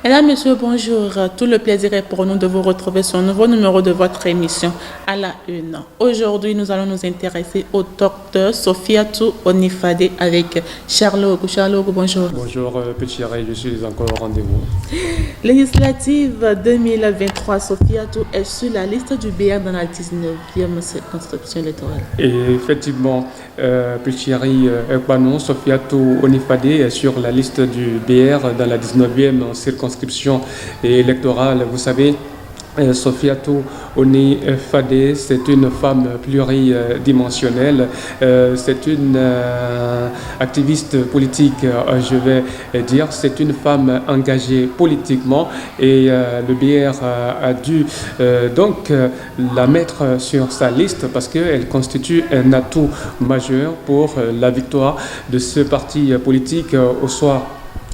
Mesdames, Messieurs, bonjour. Tout le plaisir est pour nous de vous retrouver sur un nouveau numéro de votre émission à la une. Aujourd'hui, nous allons nous intéresser au docteur Sofiatou Onifade avec Charlotte. Charlotte, bonjour. Bonjour, petit Ray, je suis encore au rendez-vous. Législative 2023, Sofiatou est sur la liste du BR dans la 19e circonscription électorale. Et effectivement, petit Ray Ekbanon, Sofiatou Onifade est sur la liste du BR dans la 19e circonscription électorale. Vous savez, Sofiatou Onifade, c'est une femme pluridimensionnelle, c'est une activiste politique, je vais dire, c'est une femme engagée politiquement et le BR a dû donc la mettre sur sa liste parce qu'elle constitue un atout majeur pour la victoire de ce parti politique au soir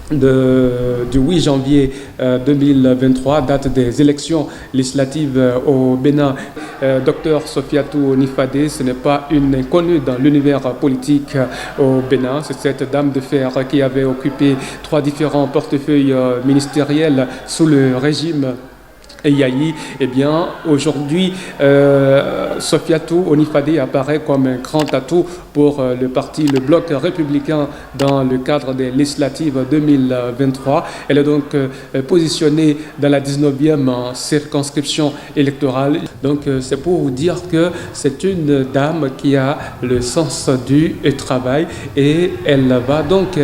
du 8 janvier 2023, date des élections législatives au Bénin. Docteur Sofiatou Onifade, ce n'est pas une inconnue dans l'univers politique au Bénin. C'est cette dame de fer qui avait occupé 3 différents portefeuilles ministériels sous le régime Yayi. Eh bien, aujourd'hui, Sofiatou Onifade apparaît comme un grand atout pour le bloc républicain dans le cadre des législatives 2023. Elle est donc positionnée dans la 19e circonscription électorale. Donc, c'est pour vous dire que c'est une dame qui a le sens du travail et elle va donc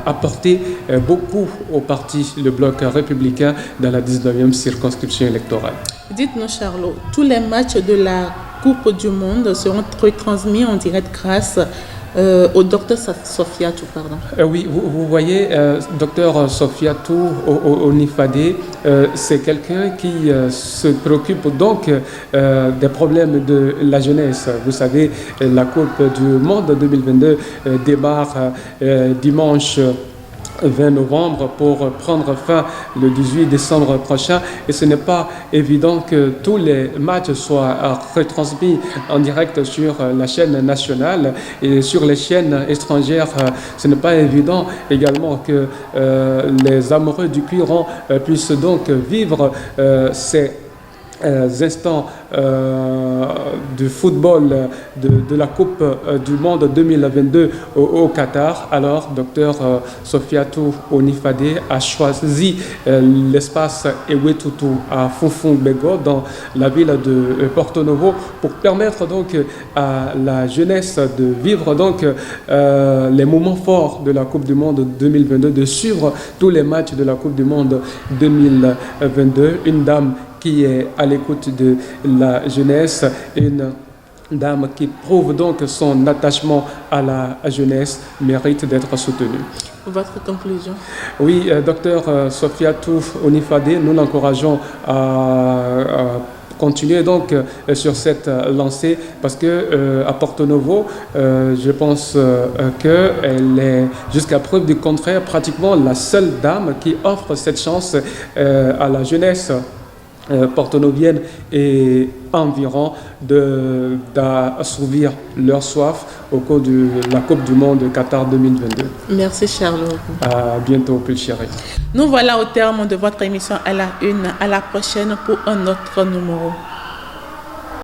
apporter beaucoup au parti, le bloc républicain, dans la 19e circonscription électorale. Dites-nous, Charlot, tous les matchs de la Coupe du Monde seront retransmis en direct grâce au docteur Sofiatou, pardon. Oui, vous voyez, docteur Sofiatou Onifade, c'est quelqu'un qui se préoccupe donc des problèmes de la jeunesse. Vous savez, la Coupe du Monde 2022 démarre dimanche 20 novembre pour prendre fin le 18 décembre prochain, et ce n'est pas évident que tous les matchs soient retransmis en direct sur la chaîne nationale et sur les chaînes étrangères. Ce n'est pas évident également que les amoureux du cuir rond puissent donc vivre ces instants du football de la Coupe du Monde 2022 au Qatar. Alors, docteur Sofiatou Onifade a choisi l'espace Ewetutu à Fufung-Bego dans la ville de Porto Novo pour permettre donc à la jeunesse de vivre donc les moments forts de la Coupe du Monde 2022, de suivre tous les matchs de la Coupe du Monde 2022. Une dame qui est à l'écoute de la jeunesse, une dame qui prouve donc son attachement à la jeunesse, mérite d'être soutenue. Votre conclusion? Oui, docteur Sofiatou Onifade, nous l'encourageons à continuer donc sur cette lancée parce que à Porto Novo, je pense qu'elle est jusqu'à preuve du contraire pratiquement la seule dame qui offre cette chance à la jeunesse porto-novienne et environ d'assouvir leur soif au cours de la Coupe du Monde de Qatar 2022. Merci Charlotte. À bientôt, plus chérie. Nous voilà au terme de votre émission à la une. À la prochaine pour un autre numéro.